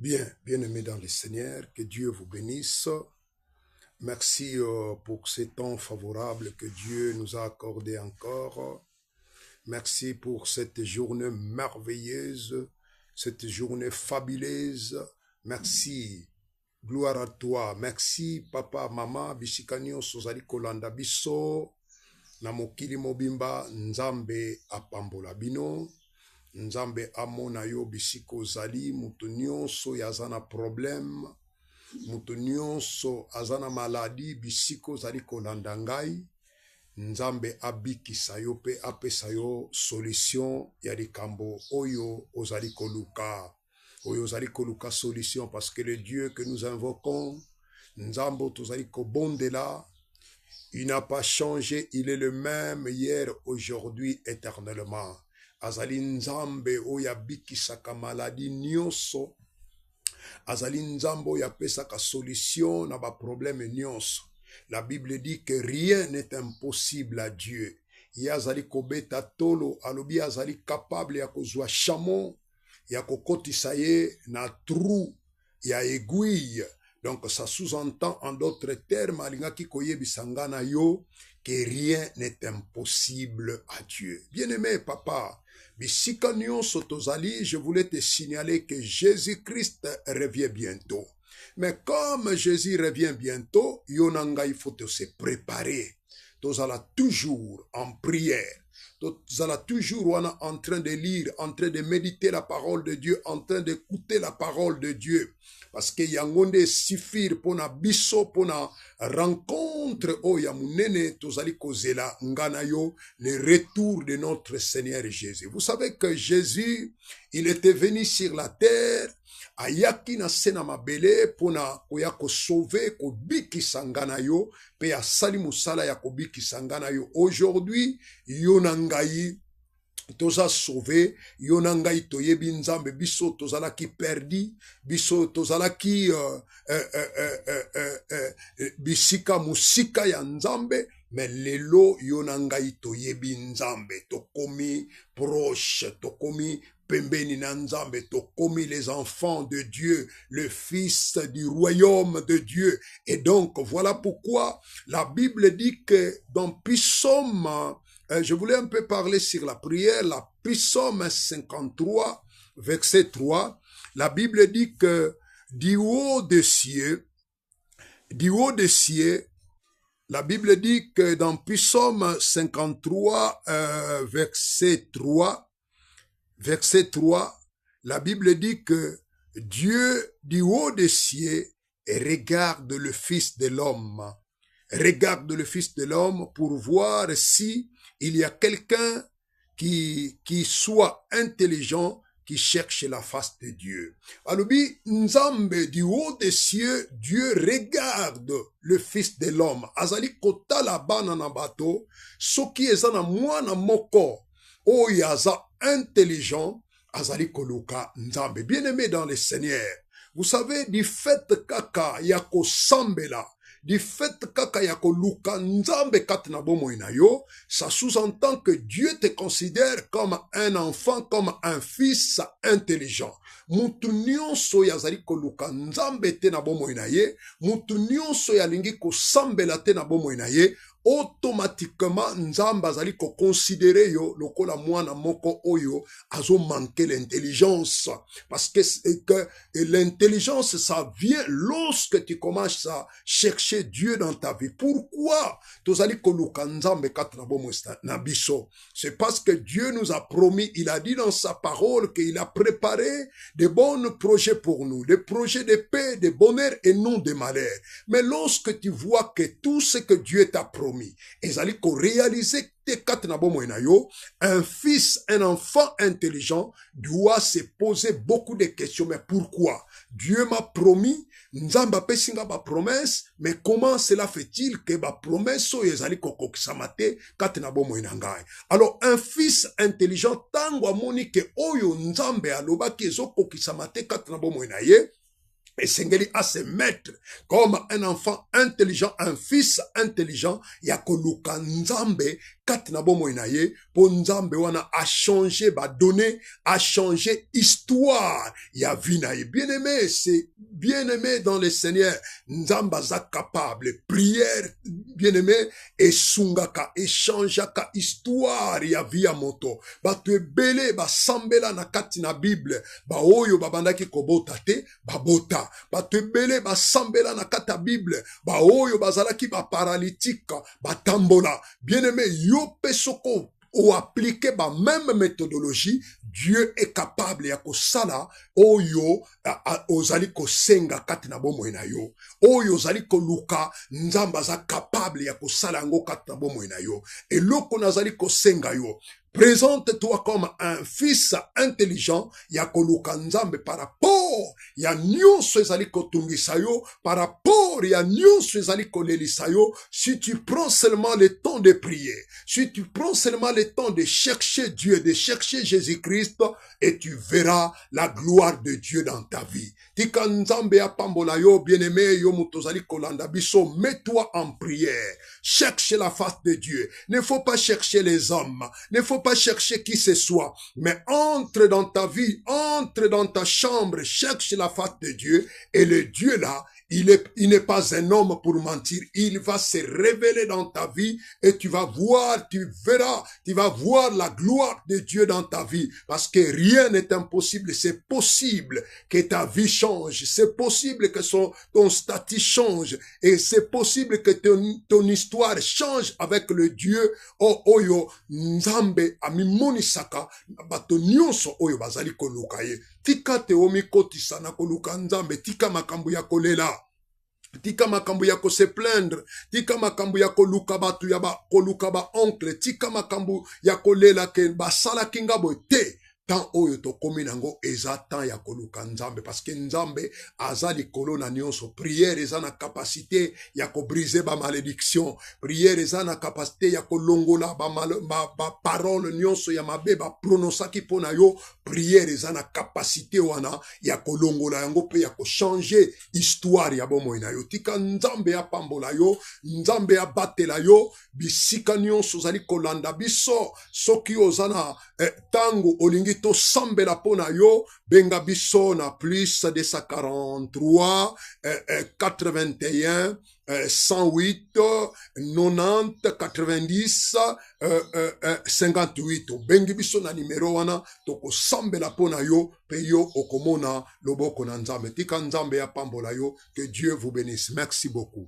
Bien, bien-aimés dans le Seigneur, que Dieu vous bénisse. Merci pour ce temps favorable que Dieu nous a accordé encore. Merci pour cette journée merveilleuse, cette journée fabuleuse. Merci. Gloire à toi. Merci, papa, maman, bishikanyo, sozali kolanda biso, na mokili mobimba, nzambe apambola bino. Nzambe amona yo bisiko zali, mutu nyonso yazana problème, mutu nyonso azana maladi, bisiko zali kolanda ngai. Nzambe abikisa yo pe apesa yo solution ya likambo oyo ozali koluka. Oyo ozali koluka solution parce que le Dieu que nous invoquons, Nzambo tozali kobondela, il n'a pas changé, il est le même hier, aujourd'hui, éternellement. Azali nzambe oyo abikisaka maladi nyonso, azali nzambe oyo apesaka solution na ba problème nyonso. La Bible dit que rien n'est impossible à Dieu. Ye azali kobeta tolo, alobi azali capable ya kozwa chamon, ya kokotisa ye na trou, ya aiguille. Donc ça sous-entend en d'autres termes, alingaki koyebisa nga na yo, que rien n'est impossible à Dieu. Bien-aimé papa, bisika nyonso tozali, je voulais te signaler que Jésus-Christ revient bientôt. Mais comme Jésus revient bientôt, yonanga il faut se préparer. Tozala toujours en prière. Tozala toujours en train de lire, en train de méditer la parole de Dieu, en train d'écouter la parole de Dieu. Parce que yangonde suffire pona biso pona rencontre o ya munene tozali kozela ngana yo le retour de notre Seigneur Jésus. Vous savez que Jésus, il était venu sur la terre, ayaki na sena mabele pona koya ko sauver ko bikisa ngana yo pe asali musala ya ko bikisa ngana yo. Aujourd'hui, yo na ngai toza sauvé, yona ngai toyebi nzambe, biso tozalaki perdi, biso tozalaki bisika musika ya nzambe, mais lelo yona ngai toyebi nzambe, tokomi proche, tokomi pembeni na nzambe, tokomi les enfants de Dieu, le fils du royaume de Dieu. Et donc voilà pourquoi la Bible dit que dans Psaume, je voulais un peu parler sur la prière, la Psaume 53, verset 3. La Bible dit que du haut des cieux, la Bible dit que dans Psaume 53, verset 3, la Bible dit que Dieu du haut des cieux regarde le Fils de l'homme. Regarde le Fils de l'homme pour voir si il y a quelqu'un qui soit intelligent, qui cherche la face de Dieu. Alobi, Nzambe du haut des cieux, Dieu regarde le Fils de l'homme. Azali kotala bana na bato, soki ezana mwana moko, oyaza intelligent, azali koluka Nzambe. Bien-aimé dans le Seigneur, vous savez, du fait kaka yako sambela, du fait kaka yako luka nzambe katina bomo inayo, ça sous-entend que Dieu te considère comme un enfant, comme un fils intelligent. Mutu nyonso yazali ko luka nzambe te na bomo inaye, mutu nyonso yalingi ko sambela te na bomo inaye, automatiquement nzambe azali ko considérer yo lokola mwana moko oyo azo manquer l'intelligence, parce que l'intelligence ça vient lorsque tu commences à chercher Dieu dans ta vie. Pourquoi tozali ko luka nzambe katna bomo na biso? C'est parce que Dieu nous a promis, il a dit dans sa parole qu'il a préparé de bons projets pour nous, des projets de paix, de bonheur et non de malheur. Mais lorsque tu vois que tout ce que Dieu t'a promis, ezali ko réaliser un fils, un enfant intelligent doit se poser beaucoup de questions. Mais pourquoi? Dieu m'a promis, nzamba pesinga ba promesse, mais comment cela fait-il que ba promesse so ezali kokoksamate katina bomo inangai? Alors un fils intelligent tango amoni ke oyo nzambe alobaki ezokoksamate katina bomo inaye, Et Sengeli à se mettre comme un enfant intelligent, un fils intelligent, yakoluka nzambe, katina bomo inaye, po nzambe wana a changé, ba donné, a changé histoire, ya vinaye. Bien-aimé, c'est bien-aimé dans le Seigneur, nzamba za capable, prière, bien-aimé, et sungaka, et changeaka histoire, ya via moto, ba te belé, ba sambela na katina Bible, ba oyo babandaki kobota te, ba bota, bato ebele basambela na kata Bible, ba oyo bazalaki ba paralytique, batambola. Bien-aimé, yo pe soko ou appliquer ba même méthodologie, Dieu est capable ya kosala oyo ozali kosenga kati na bomoi na yo. Oyo ozali koluka nzamba za capable ya kosala ngo kati na bomoi na yo. Et loko nazali kosenga yo. Présente-toi comme un fils intelligent, ya koluka nzambe par rapport, ya nyonso ezali kotungisa yo, par rapport, ya nyonso ezali kolelisa yo, si tu prends seulement le temps de prier, si tu prends seulement le temps de chercher Dieu, de chercher Jésus-Christ, et tu verras la gloire de Dieu dans ta vie. Tika nzambe apambola yo, bien-aimé, yo mutozali kolanda biso, mets-toi en prière, cherche la face de Dieu. Ne faut pas chercher les hommes, ne faut pas chercher qui ce soit, mais entre dans ta vie, entre dans ta chambre, cherche la face de Dieu, et le Dieu là, il n'est pas un homme pour mentir. Il va se révéler dans ta vie et tu vas voir, tu verras, tu vas voir la gloire de Dieu dans ta vie. Parce que rien n'est impossible. C'est possible que ta vie change. C'est possible que ton statut change. Et c'est possible que ton histoire change avec le Dieu. Oh, oyo, nzambe, amimoni saka, bato nyonso oyo bazali koluka ye. Tika te omikotisa na koluka nzambe, tika makambo ya kolela. Tika makambo ya ko se plaindre, tika makambo ya koluka batu ya ba koluka ba oncle, tika makambo ya kolela ke basala kingabo te. Tant oyo to komi nango eza tant ya koluka nzambe parce que nzambe azali kolona nyonso. Prière eza na capacité ya ko briser ba malédiction. Prière eza na capacité ya ko longola ba parole nyonso ya mabe ba pronosaki pona yo. Prière eza na capacité wana ya ko longola yango pe ya ko changer histoire ya bomoi na yo. Tika nzambe ya pambola yo, nzambe ya batela yo, bisika nyonso zali kolanda biso soki ozana tango olingi to sambela pona yo, benga biso na plus de 143 81 108 90 90 58. Bengi biso na numero wana toko sambela pona yo pe yo okomona loboko na nzambe. Tika nzambe ya pambola yo. Que Dieu vous bénisse. Merci beaucoup.